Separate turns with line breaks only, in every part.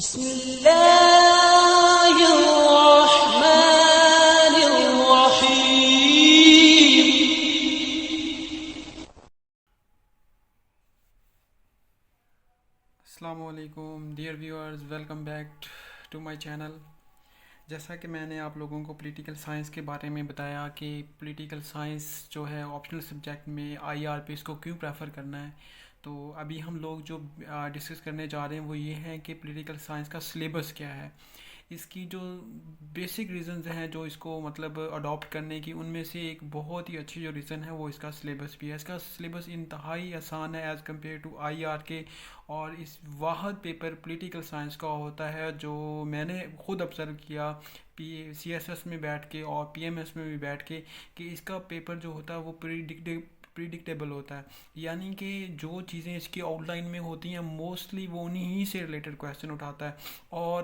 بسم الله الرحمن الرحيم.
السلام علیکم dear viewers, welcome back to my channel. جیسا کہ میں نے آپ لوگوں کو پولیٹیکل سائنس کے بارے میں بتایا کہ پولیٹیکل سائنس جو ہے آپشنل سبجیکٹ میں آئی آر پہ اس کو کیوں پریفر کرنا ہے، تو ابھی ہم لوگ جو ڈسکس کرنے جا رہے ہیں وہ یہ ہے کہ پولیٹیکل سائنس کا سلیبس کیا ہے. اس کی جو بیسک ریزنز ہیں جو اس کو مطلب اڈاپٹ کرنے کی، ان میں سے ایک بہت ہی اچھی جو ریزن ہے وہ اس کا سلیبس بھی ہے. اس کا سلیبس انتہائی آسان ہے as compare to I R کے، اور اس واحد پیپر پولیٹیکل سائنس کا ہوتا ہے جو میں نے خود آبزرو کیا سی ایس ایس میں بیٹھ کے اور پی ایم ایس میں بھی بیٹھ کے، کہ اس کا پیپر جو ہوتا ہے وہ پریڈکٹیبل ہوتا ہے. یعنی کہ جو چیزیں اس کی آؤٹ لائن میں ہوتی ہیں موسٹلی وہ انہیں ہی سے ریلیٹڈ کویشچن اٹھاتا ہے. اور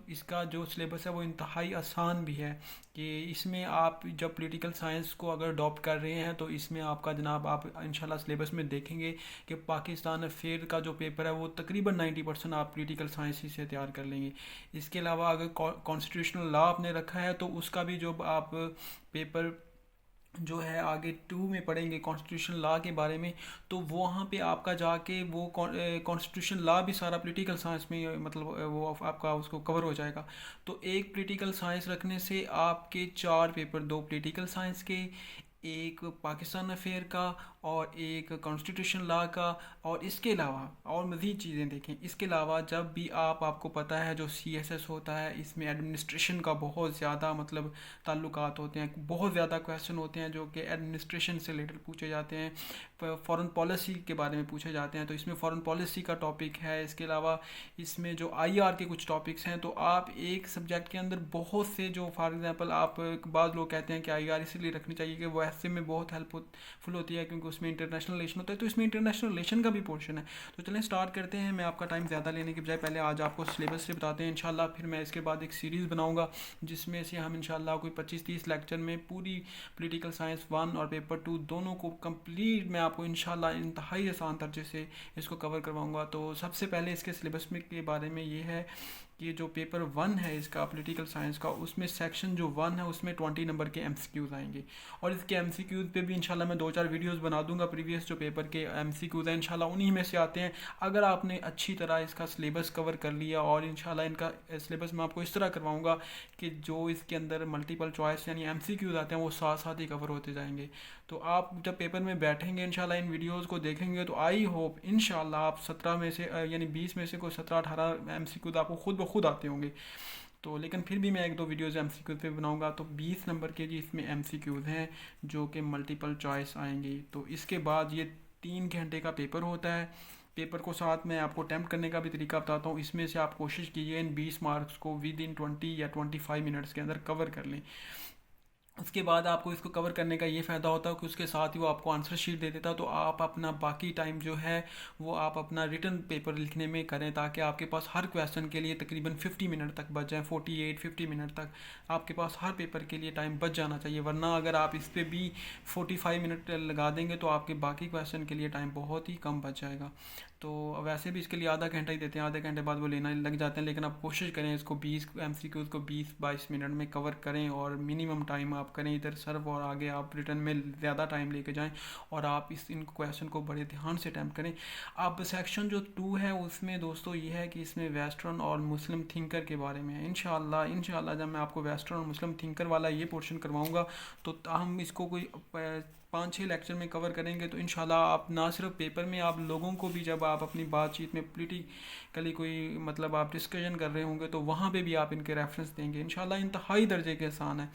اس کا جو سلیبس ہے وہ انتہائی آسان بھی ہے کہ اس میں آپ جب پولیٹیکل سائنس کو اگر اڈاپٹ کر رہے ہیں تو اس میں آپ کا جناب آپ انشاءاللہ سلیبس میں دیکھیں گے کہ پاکستان افیئر کا جو پیپر ہے وہ تقریباً 90% آپ پولیٹیکل سائنس ہی سے تیار کر لیں گے. اس کے علاوہ اگر کانسٹیٹیوشنل لا آپ نے رکھا ہے تو اس کا بھی جو آپ پیپر جو ہے آگے 2 میں پڑھیں گے کانسٹیٹیوشن لا کے بارے میں، تو وہاں پہ آپ کا جا کے وہ کانسٹیٹیوشن لا بھی سارا پولیٹیکل سائنس میں مطلب وہ آپ کا اس کو کور ہو جائے گا. تو ایک پولیٹیکل سائنس رکھنے سے آپ کے 4 پیپر، 2 پولیٹیکل سائنس کے، ایک پاکستان افیئر کا اور ایک کانسٹیٹیوشن لا کا، اور اس کے علاوہ اور مزید چیزیں دیکھیں. اس کے علاوہ جب بھی آپ کو پتہ ہے جو سی ایس ایس ہوتا ہے اس میں ایڈمنسٹریشن کا بہت زیادہ مطلب تعلقات ہوتے ہیں، بہت زیادہ کویشچن ہوتے ہیں جو کہ ایڈمنسٹریشن سے ریلیٹڈ پوچھے جاتے ہیں، فارن پالیسی کے بارے میں پوچھے جاتے ہیں، تو اس میں فارن پالیسی کا ٹاپک ہے. اس کے علاوہ اس میں جو آئی آر کے کچھ ٹاپکس ہیں، تو آپ ایک سبجیکٹ کے اندر بہت سے جو فار ایگزامپل آپ بعض لوگ کہتے ہیں کہ آئی آر اسی لیے رکھنی چاہیے کہ وہ ایسے میں بہت ہیلپ فل ہوتی ہے کیونکہ اس میں انٹرنیشنل ریلیشن ہوتا ہے، تو اس میں انٹرنیشنل ریلیشن کا بھی پورشن ہے. تو چلیں سٹارٹ کرتے ہیں. میں آپ کا ٹائم زیادہ لینے کے بجائے پہلے آج آپ کو سلیبس سے بتاتے ہیں انشاءاللہ، پھر میں اس کے بعد ایک سیریز بناؤں گا جس میں سے ہم انشاءاللہ کوئی 25-30 لیکچر میں پوری پولیٹیکل سائنس 1 اور پیپر 2 دونوں کو کمپلیٹ میں آپ کو انشاءاللہ انتہائی آسان طریقے سے اس کو کور کرواؤں گا. تو سب سے پہلے اس کے سلیبس میں کے بارے میں یہ ہے کہ جو پیپر 1 ہے اس کا پولیٹیکل سائنس کا، اس میں سیکشن جو 1 ہے اس میں 20 نمبر کے ایم سی کیوز آئیں گے، اور اس کے ایم سی کیوز پہ بھی انشاءاللہ میں 2-4 ویڈیوز بنا دوں گا. پریویس جو پیپر کے ایم سی کیوز ہیں انشاءاللہ انہی میں سے آتے ہیں. اگر آپ نے اچھی طرح اس کا سلیبس کور کر لیا، اور انشاءاللہ ان کا سلیبس میں آپ کو اس طرح کرواؤں گا کہ جو اس کے اندر ملٹیپل چوائس یعنی ایم سی کیوز آتے ہیں وہ ساتھ ساتھ ہی کور ہوتے جائیں گے. تو آپ جب پیپر میں بیٹھیں گے انشاءاللہ ان ویڈیوز کو دیکھیں گے تو آئی ہوپ انشاءاللہ آپ 17 میں سے یعنی 20 میں سے کوئی 17-18 ایم سی کیوز آپ کو خود بخود آتے ہوں گے. تو لیکن پھر بھی میں 1-2 ویڈیوز ایم سی کیوز پہ بناؤں گا. تو 20 نمبر کے جی اس میں ایم سی کیوز ہیں جو کہ ملٹیپل چوائس آئیں گے. تو اس کے بعد یہ 3 گھنٹے کا پیپر ہوتا ہے. پیپر کو ساتھ میں آپ کو اٹیمپٹ کرنے کا بھی طریقہ بتاتا ہوں. اس میں سے آپ کوشش کیجیے ان 20 مارکس کو ود ان 20 یا 25 منٹس کے اندر کور کر لیں. اس کے بعد آپ کو اس کو کور کرنے کا یہ فائدہ ہوتا ہے کہ اس کے ساتھ ہی وہ آپ کو آنسر شیٹ دے دیتا، تو آپ اپنا باقی ٹائم جو ہے وہ آپ اپنا ریٹن پیپر لکھنے میں کریں تاکہ آپ کے پاس ہر کویشچن کے لیے تقریباً 50 منٹ تک بچ جائیں. 48-50 منٹ تک آپ کے پاس ہر پیپر کے لیے ٹائم بچ جانا چاہیے، ورنہ اگر آپ اس پہ بھی 45 منٹ لگا دیں گے تو آپ کے باقی کویشچن کے لیے ٹائم بہت ہی کم بچ جائے گا. تو ویسے بھی اس کے لیے آدھا گھنٹہ ہی دیتے ہیں، آدھے گھنٹے بعد وہ لینا لگ جاتے ہیں، لیکن آپ کوشش کریں اس کو 20 ایم سی کیوز کو 20-22 منٹ میں کور کریں، اور منیمم ٹائم آپ کریں ادھر سرو، اور آگے آپ ریٹرن میں زیادہ ٹائم لے کے جائیں، اور آپ ان کویشچن کو بڑے دھیان سے اٹیمپٹ کریں. اب سیکشن جو 2 ہے اس میں دوستو یہ ہے کہ اس میں ویسٹرن اور مسلم تھنکر کے بارے میں ہے. انشاءاللہ جب میں آپ کو ویسٹرن اور مسلم تھنکر والا یہ پورشن کرواؤں گا تو ہم اس کو کوئی 5-6 لیکچر میں کور کریں گے. تو انشاءاللہ آپ نہ صرف پیپر میں، آپ لوگوں کو بھی جب آپ اپنی بات چیت میں پولیٹیکلی کوئی مطلب آپ ڈسکشن کر رہے ہوں گے تو وہاں پہ بھی آپ ان کے ریفرنس دیں گے. انشاءاللہ انتہائی درجے کے آسان ہے.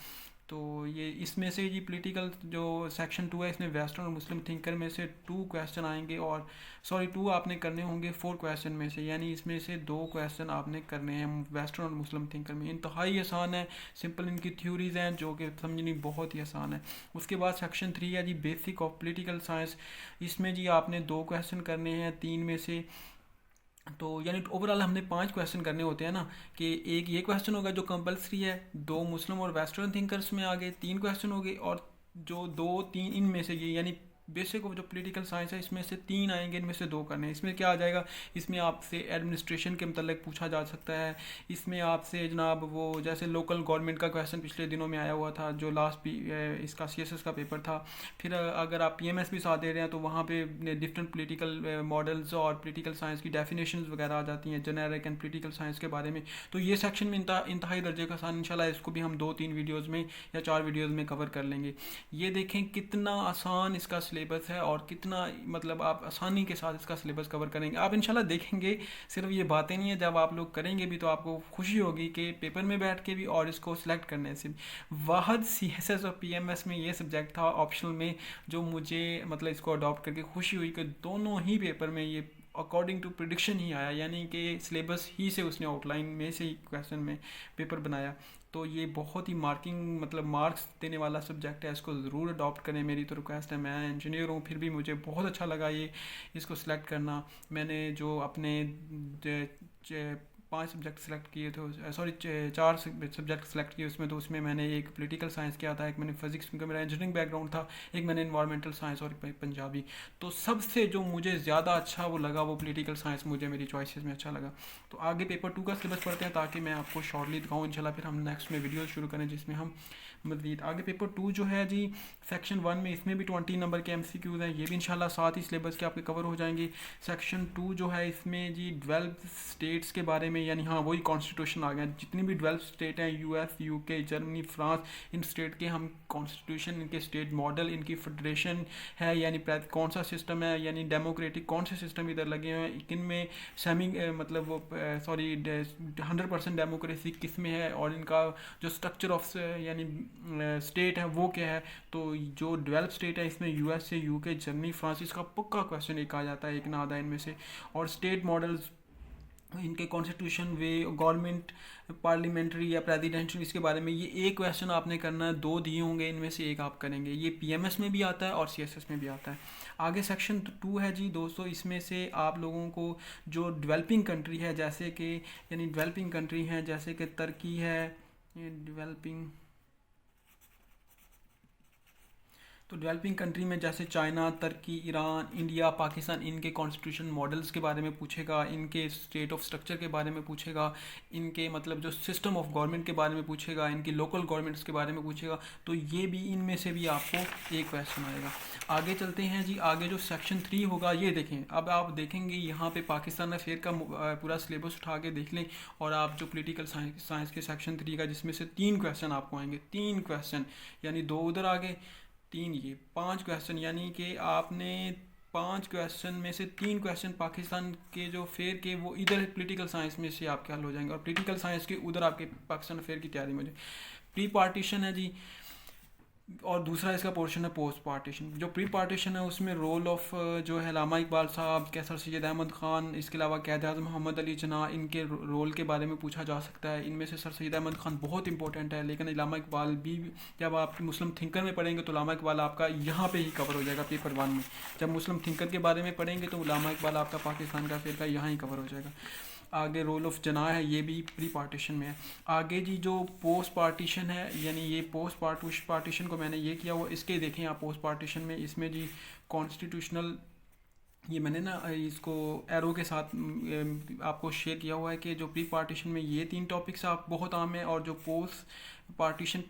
تو یہ اس میں سے یہ پولیٹیکل جو سیکشن 2 ہے اس میں ویسٹرن اور مسلم تھنکر میں سے 2 کویشچن آئیں گے، اور 2 آپ نے کرنے ہوں گے 4 کویشچن میں سے، یعنی اس میں سے 2 کویشچن آپ نے کرنے ہیں ویسٹرن اور مسلم تھنکر میں. انتہائی آسان ہے، سمپل ان کی تھیوریز ہیں جو کہ سمجھنی بہت ہی آسان ہے. اس کے بعد سیکشن 3 ہے جی بیسک آف پولیٹیکل سائنس. اس میں جی آپ نے 2 کویشچن کرنے ہیں 3 میں سے. تو یعنی اوور آل ہم نے 5 کویشچن کرنے ہوتے ہیں نا، کہ ایک یہ کویشچن ہوگا جو کمپلسری ہے، 2 مسلم اور ویسٹرن تھنکرس میں آگے 3 کویشچن ہو گئے، اور جو 2-3 ان میں سے یہ یعنی بیسک جو پولیٹیکل سائنس ہے اس میں سے 3 آئیں گے، ان میں سے 2 کرنے ہیں۔ اس میں کیا آ جائے گا، اس میں آپ سے ایڈمنسٹریشن کے متعلق پوچھا جا سکتا ہے، اس میں آپ سے جناب وہ جیسے لوکل گورنمنٹ کا کویسچن پچھلے دنوں میں آیا ہوا تھا جو لاسٹ اس کا CSS کا پیپر تھا۔ پھر اگر آپ PMS بھی ساتھ دے رہے ہیں تو وہاں پہ ڈفرینٹ پولیٹیکل ماڈلز اور پولیٹیکل سائنس کی ڈیفینیشنز وغیرہ آ جاتی ہیں جنیرک اینڈ پولیٹیکل سائنس کے بارے میں۔ تو یہ سیکشن میں انتہائی درجے کا آسان، انشاءاللہ اس کو بھی ہم 2-3 ویڈیوز میں یا 4 ویڈیوز میں کور کر لیں گے۔ یہ دیکھیں کتنا آسان اس کا سلیبس ہے اور کتنا مطلب آپ آسانی کے ساتھ اس کا سلیبس کور کریں گے۔ آپ انشاءاللہ دیکھیں گے، صرف یہ باتیں نہیں ہیں، جب آپ لوگ کریں گے بھی تو آپ کو خوشی ہوگی کہ پیپر میں بیٹھ کے بھی اور اس کو سلیکٹ کرنے سے بھی۔ واحد CSS اور PMS میں یہ سبجیکٹ تھا آپشنل میں جو مجھے مطلب اس کو اڈاپٹ کر کے خوشی ہوئی کہ دونوں ہی پیپر میں یہ اکارڈنگ ٹو پریڈکشن ہی آیا، یعنی کہ سلیبس ہی سے اس نے آؤٹ لائن میں سے ہی کویسچن میں پیپر بنایا۔ تو یہ بہت ہی مارکنگ مطلب مارکس دینے والا سبجیکٹ ہے، اس کو ضرور اڈاپٹ کریں، میری تو ریکویسٹ ہے۔ میں انجینئر ہوں پھر بھی مجھے بہت اچھا لگا یہ اس کو سلیکٹ کرنا۔ میں نے جو اپنے 5 سبجیکٹ سلیکٹ کیے تھے، 4 سبجیکٹ سلیکٹ کیے اس میں میں نے ایک پولیٹیکل سائنس کیا تھا، ایک میں نے فزکس کیونکہ میرا انجینئرنگ بیک گراؤنڈ تھا، ایک میں نے انوائرمنٹل سائنس اور پنجابی۔ تو سب سے جو مجھے زیادہ اچھا وہ لگا وہ پولیٹیکل سائنس مجھے میری چوائسیز میں اچھا لگا۔ تو آگے پیپر 2 کا سلیبس پڑھتے ہیں تاکہ میں آپ کو شارٹلی دکھاؤں انشاءاللہ، پھر ہم نیکسٹ میں ویڈیوز شروع کریں جس میں ہم مزید آگے پیپر 2 جو ہے جی سیکشن 1 میں اس میں بھی 20 نمبر کے MCQs ہیں، یہ بھی انشاءاللہ ساتھ ہی سلیبس کے آپ کے کور ہو جائیں گے۔ سیکشن 2 جو ہے اس میں جی 12 اسٹیٹس کے بارے میں، یعنی ہاں وہی کانسٹیٹیوشن آ گیا، جتنی بھی 12 اسٹیٹ ہیں US UK Germany France, in state کے ہم کانسٹیٹیوشن، ان کے اسٹیٹ ماڈل، ان کی فیڈریشن ہے یعنی کون سا سسٹم ہے، یعنی ڈیموکریٹک کون سے سسٹم ادھر لگے ہوئے ہیں، کن میں سیمی مطلب وہ 100% ڈیموکریسی کس میں ہے، اور ان کا جو اسٹرکچر آف یعنی اسٹیٹ ہے وہ کیا ہے۔ تو جو 12 اسٹیٹ ہے اس میں USA UK جرمنی فرانس، اس کا پکا کویسچن ایک آ جاتا ہے، ایک نہ آدھا ان میں سے۔ اور اسٹیٹ ماڈلز، ان کے کانسٹیٹیوشن وے، گورنمنٹ پارلیمنٹری یا پریزیڈنشل، اس کے بارے میں یہ ایک کویسچن آپ نے کرنا ہے، 2 دیے ہوں گے ان میں سے ایک آپ کریں گے۔ یہ PMS میں بھی آتا ہے اور CSS میں بھی آتا ہے۔ آگے سیکشن 2 ہے جی دوستو، اس میں سے آپ لوگوں کو جو ڈیولپنگ کنٹری ہے جیسے کہ یعنی ڈیولپنگ کنٹری ہیں جیسے کہ ترکی ہے، ڈیولپنگ کنٹری میں جیسے چائنا، ترکی، ایران، انڈیا، پاکستان، ان کے کانسٹیٹیوشن ماڈلز کے بارے میں پوچھے گا، ان کے اسٹیٹ آف اسٹرکچر کے بارے میں پوچھے گا، ان کے مطلب جو سسٹم آف گورنمنٹ کے بارے میں پوچھے گا، ان کی لوکل گورنمنٹس کے بارے میں پوچھے گا۔ تو یہ بھی ان میں سے بھی آپ کو ایک کویسچن آئے گا۔ آگے چلتے ہیں جی، آگے جو سیکشن 3 ہوگا یہ دیکھیں، اب آپ دیکھیں گے یہاں پہ پاکستان افیئر کا پورا سلیبس اٹھا کے دیکھ لیں، اور آپ جو پولیٹیکل سائنس کے سیکشن 3 کا جس میں سے 3 کویسچن آپ کو آئیں گے، 3 کویسچن یعنی 2 ادھر آگے 3 یہ 5 کویسچن، یعنی کہ آپ نے 5 کویسچن میں سے 3 کویسچن پاکستان کے جو فیئر کے وہ ادھر پولیٹیکل سائنس میں سے آپ کے حل ہو جائیں گے، اور پولیٹیکل سائنس کے ادھر آپ کے پاکستان افیئر کی تیاری میں ہو جائے۔ پری پارٹیشن ہے جی، اور دوسرا اس کا پورشن ہے پوسٹ پارٹیشن۔ جو پری پارٹیشن ہے اس میں رول آف جو ہے علامہ اقبال صاحب، سر سید احمد خان، اس کے علاوہ قائد اعظم محمد علی جناح، ان کے رول کے بارے میں پوچھا جا سکتا ہے۔ ان میں سے سر سید احمد خان بہت امپورٹنٹ ہے، لیکن علامہ اقبال بھی جب آپ مسلم تھنکر میں پڑھیں گے تو علامہ اقبال آپ کا یہاں پہ ہی کور ہو جائے گا پیپر 1 میں۔ جب مسلم تھنکر کے بارے میں پڑھیں گے تو علامہ اقبال آپ کا پاکستان کا افیئر کا یہاں ہی کور ہو جائے گا۔ آگے رول آف جناح ہے، یہ بھی پری پارٹیشن میں ہے۔ آگے جی جو پوسٹ پارٹیشن ہے، یعنی یہ پوسٹ پارٹیشن کو میں نے یہ کیا ہوا، اس کے دیکھیں آپ پوسٹ پارٹیشن میں، اس میں جی کانسٹیٹیوشنل، یہ میں نے نا اس کو ایرو کے ساتھ آپ کو شیئر کیا ہوا ہے کہ جو پری پارٹیشن میں یہ 3 ٹاپکس آپ بہت عام ہیں، اور جو پوسٹ پارٹیشن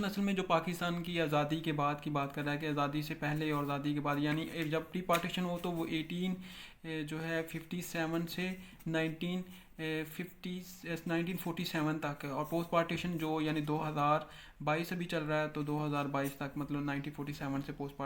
اصل میں جو پاکستان کی آزادی کے بعد کی بات کر رہا ہے کہ آزادی سے پہلے اور آزادی کے بعد، یعنی جب پری پارٹیشن ہو تو وہ 1857 سے 1947 تک ہے، اور پوسٹ پارٹیشن جو یعنی 2022 ابھی چل رہا ہے تو 2022 تک مطلب 1947 سے پوسٹ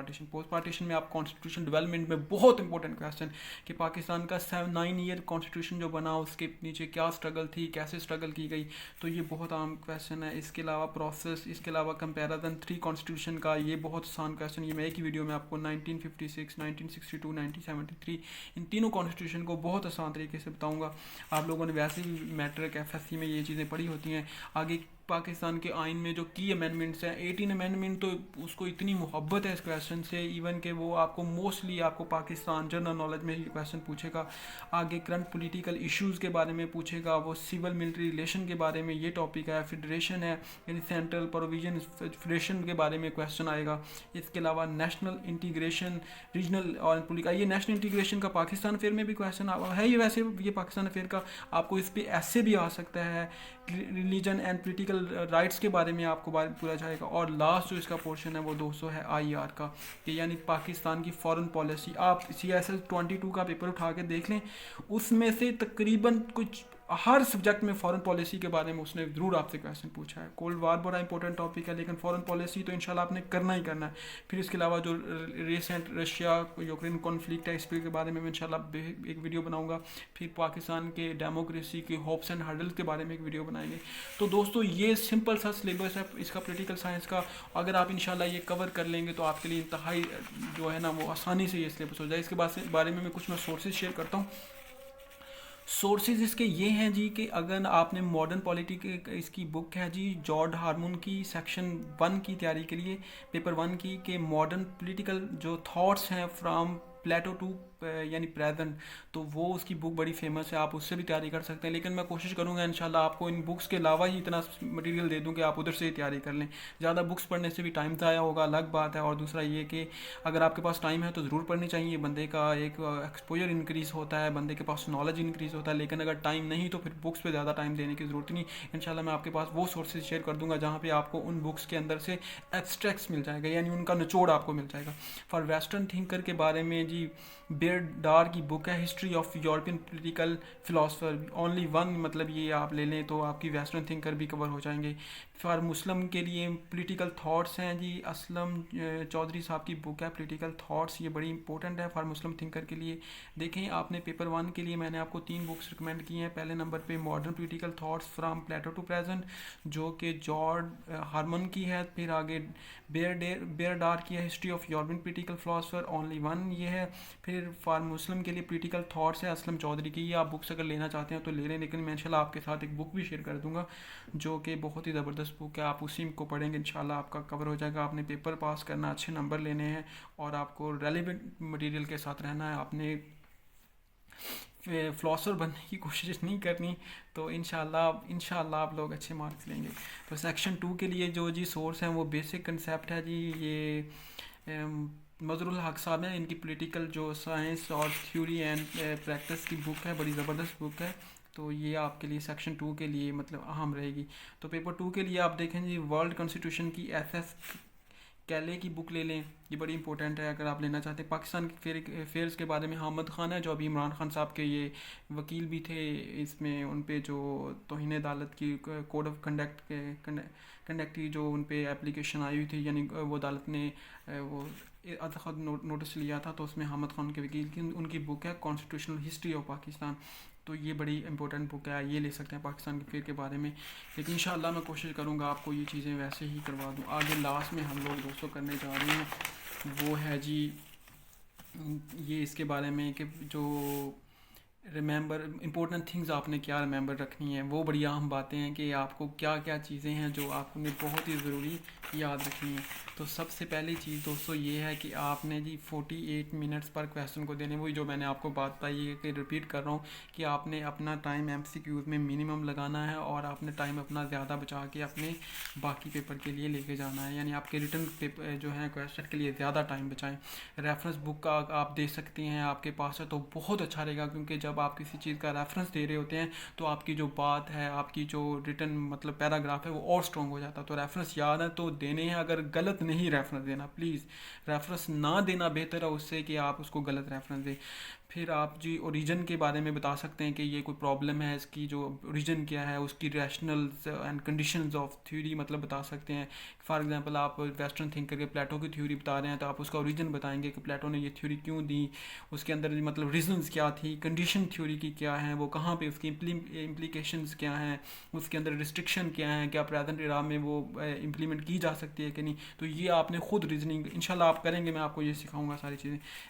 پارٹیشن میں آپ کانسٹیٹیوشن ڈیولپمنٹ میں بہت امپورٹنٹ کویسچن کہ پاکستان کا 9 ایئر کانسٹیٹیوشن جو بنا اس کے نیچے کیا اسٹرگل تھی، کیسے اسٹرگل کی گئی، تو یہ بہت عام کویسچن ہے۔ اس کے علاوہ پروسیس، اس کے علاوہ کمپیریزن 3 کانسٹیٹیوشن کا، یہ بہت آسان کویسچن، یہ میں ایک ہی ویڈیو میں آپ کو 1956 1962 1973 ان تینوں کانسٹیٹیوشن کو بہت آسان طریقے سے بتاؤں گا۔ آپ لوگوں نے ویسے بھی میٹرک FSC میں یہ چیزیں پڑھی ہوتی ہیں۔ آگے پاکستان کے آئین میں جو کی امینڈمنٹس ہیں 18 امینڈمنٹ، تو اس کو اتنی محبت ہے اس کویسچن سے ایون کہ وہ آپ کو موسٹلی آپ کو پاکستان جنرل نالج میں یہ کویسچن پوچھے گا. آگے کرنٹ پولیٹیکل ایشوز کے بارے میں پوچھے گا، وہ سول ملٹری ریلیشن کے بارے میں یہ ٹاپک ہے. فیڈریشن ہے یعنی سینٹرل پروویژن فیڈریشن کے بارے میں کویسچن آئے گا. اس کے علاوہ نیشنل انٹیگریشن ریجنل اور یہ نیشنل انٹیگریشن کا پاکستان افیئر میں بھی کویسچن ہے ہی، ویسے یہ پاکستان افیئر کا آپ کو اس پہ ایسے بھی آ سکتا ہے. ریلیجن اینڈ پولیٹیکل رائٹس کے بارے میں آپ کو پورا جائے گا. اور لاسٹ جو اس کا پورشن ہے وہ دوستوں ہے آئی آر کا، کہ یعنی پاکستان کی فارن پالیسی. آپ CSL 22 کا پیپر اٹھا کے دیکھ لیں، اس میں سے تقریباً کچھ ہر سبجیکٹ میں فارن پالیسی کے بارے میں اس نے ضرور آپ سے کویسچن پوچھا ہے. کولڈ وار بڑا امپورٹنٹ ٹاپک ہے، لیکن فارن پالیسی تو انشاءاللہ آپ نے کرنا ہی کرنا ہے. پھر اس کے علاوہ جو ریسنٹ رشیا یوکرین کانفلکٹ ہے، اس کے بارے میں انشاءاللہ ایک ویڈیو بناؤں گا. پھر پاکستان کے ڈیموکریسی کے ہوپس اینڈ ہرڈلز کے بارے میں ایک ویڈیو بنائیں گے. تو دوستو یہ سمپل سا سلیبس ہے اس کا پولیٹیکل سائنس کا. اگر آپ انشاءاللہ یہ کور کر لیں گے تو آپ کے لیے انتہائی جو ہے نا وہ آسانی سے یہ سلیبس ہو جائے. اس کے بارے میں کچھ میں سورسز شیئر کرتا ہوں. سورسز اس کے یہ ہیں جی کہ اگر آپ نے ماڈرن پالیٹی اس کی بک ہے جی جارج ہارمون کی، سیکشن 1 کی تیاری کے لیے پیپر 1 کی، کہ ماڈرن پولیٹیکل جو تھاٹس ہیں فرام پلیٹو ٹو یعنی پریزنٹ، تو وہ اس کی بک بڑی فیمس ہے. آپ اس سے بھی تیاری کر سکتے ہیں، لیکن میں کوشش کروں گا انشاءاللہ آپ کو ان بکس کے علاوہ ہی اتنا مٹیریل دے دوں کہ آپ ادھر سے ہی تیاری کر لیں. زیادہ بکس پڑھنے سے بھی ٹائم ضائع ہوگا، الگ بات ہے. اور دوسرا یہ کہ اگر آپ کے پاس ٹائم ہے تو ضرور پڑھنی چاہیے. بندے کا ایک ایکسپوجر انکریز ہوتا ہے، بندے کے پاس نالج انکریز ہوتا ہے. لیکن اگر ٹائم نہیں تو پھر بکس پہ زیادہ ٹائم دینے کی ضرورت نہیں. انشاءاللہ میں آپ کے پاس وہ سورسز شیئر کر دوں گا جہاں پہ آپ کو ان بکس کے اندر سے ایبسٹریکٹس مل جائے گا، یعنی ان کا نچوڑ آپ کو مل جائے گا. فار ویسٹرن تھنکر کے بارے میں جی بیئرڈ ڈار کی بک ہے history of European political philosopher, only 1، مطلب یہ آپ لے لیں تو آپ کی ویسٹرن تھنکر بھی کور ہو جائیں گے. فار مسلم کے لیے پولیٹیکل تھاٹس ہیں جی اسلم چودھری صاحب کی بک ہے پولیٹیکل تھاٹس، یہ بڑی امپورٹنٹ ہے فار مسلم تھنکر کے لیے. دیکھیں آپ نے پیپر 1 کے لیے میں نے آپ کو 3 بکس ریکمینڈ کی ہیں. پہلے نمبر پہ modern political thoughts from Plato to present جو کہ جارج ہارمن کی ہے. پھر آگے بیئر ڈار کی ہے history of European political philosopher, only 1 یہ ہے. پھر فار مسلم کے لیے پولیٹیکل تھاٹس ہے اسلم چودھری کی. یہ آپ بکس اگر لینا چاہتے ہیں تو لے لیں، لیکن میں انشاءاللہ آپ کے ساتھ ایک بک بھی شیئر کر دوں گا جو کہ بہت ہی زبردست بک ہے. آپ اسی کو پڑھیں گے انشاءاللہ آپ کا کور ہو جائے گا. آپ نے پیپر پاس کرنا، اچھے نمبر لینے ہیں اور آپ کو ریلیونٹ مٹیریل کے ساتھ رہنا ہے. آپ نے فلاسفر بننے کی کوشش نہیں کرنی، تو انشاءاللہ آپ لوگ اچھے مارکس لیں گے. تو سیکشن 2 کے لیے جو جی سورس ہیں وہ بیسک کنسیپٹ ہے جی. یہ مظہر الحق صاحب ہیں، ان کی پولیٹیکل جو سائنس اور تھیوری اینڈ پریکٹس کی بک ہے، بڑی زبردست بک ہے. تو یہ آپ کے لیے سیکشن 2 کے لیے مطلب اہم رہے گی. تو پیپر 2 کے لیے آپ دیکھیں جی ورلڈ کانسٹیٹیوشن کی ایس کیلے کی بک لے لیں، یہ بڑی امپورٹنٹ ہے اگر آپ لینا چاہتے ہیں. پاکستان کے افیئرز کے بارے میں حامد خان ہے جو ابھی عمران خان صاحب کے یہ وکیل بھی تھے. اس میں ان پہ جو توہین عدالت کی کوڈ آف کنڈکٹ کی جو ان پہ اپلیکیشن آئی ہوئی تھی، یعنی وہ عدالت نے وہ خود نوٹس لیا تھا، تو اس میں حامد خان کے وکیل کی ان کی بک ہے کانسٹیٹیوشنل ہسٹری آف پاکستان. تو یہ بڑی امپورٹنٹ بک ہے، یہ لے سکتے ہیں پاکستان کے افیئر کے بارے میں. لیکن انشاءاللہ میں کوشش کروں گا آپ کو یہ چیزیں ویسے ہی کروا دوں. آگے لاسٹ میں ہم لوگ دوستوں کرنے جا رہے ہیں وہ ہے جی یہ اس کے بارے میں کہ جو ریممبر امپورٹنٹ تھنگز آپ نے کیا ریممبر رکھنی ہیں. وہ بڑی اہم باتیں ہیں کہ آپ کو کیا کیا چیزیں ہیں جو آپ نے بہت ہی ضروری یاد رکھنی ہیں. تو سب سے پہلی چیز دوستو یہ ہے کہ آپ نے جی 48 منٹس پر کویسچن کو دینے. وہی جو میں نے آپ کو بات بتائی ہے کہ ریپیٹ کر رہا ہوں کہ آپ نے اپنا ٹائم MCQs میں منیمم لگانا ہے اور آپ نے ٹائم اپنا زیادہ بچا کے اپنے باقی پیپر کے لیے لے کے جانا ہے. یعنی آپ کے ریٹن پیپر جو ہیں کویسچن کے لیے زیادہ ٹائم بچائیں. ریفرنس بک کا آپ دے سکتے ہیں، آپ کے پاس ہے تو بہت اچھا رہے گا، کیونکہ جب آپ کسی چیز کا ریفرنس دے رہے ہوتے ہیں تو آپ کی جو بات ہے، آپ کی جو ریٹن مطلب پیراگراف ہے وہ اور سٹرونگ ہو جاتا ہے. تو ریفرنس یاد ہے تو دینے ہیں. اگر غلط نہیں ریفرنس دینا، پلیز ریفرنس نہ دینا بہتر ہے اس سے کہ آپ اس کو غلط ریفرنس دیں. پھر آپ جی اوریجن کے بارے میں بتا سکتے ہیں کہ یہ کوئی پرابلم ہے، اس کی جو اوریجن کیا ہے، اس کی ریشنلز اینڈ کنڈیشنز آف تھیوری مطلب بتا سکتے ہیں. فار ایگزامپل آپ ویسٹرن تھنکر کے پلیٹو کی تھیوری بتا رہے ہیں تو آپ اس کا اوریجن بتائیں گے کہ پلیٹو نے یہ تھیوری کیوں دی، اس کے اندر مطلب ریزنز کیا تھی، کنڈیشن تھیوری کی کیا ہیں، وہ کہاں پہ اس کی امپلیکیشنز کیا ہیں، اس کے اندر ریسٹرکشن کیا ہیں، کیا پریزنٹ ایرا میں وہ امپلیمنٹ کی جا سکتی ہے کہ نہیں. تو یہ آپ نے خود ریزننگ انشاءاللہ آپ کریں گے، میں آپ کو یہ سکھاؤں گا ساری چیزیں.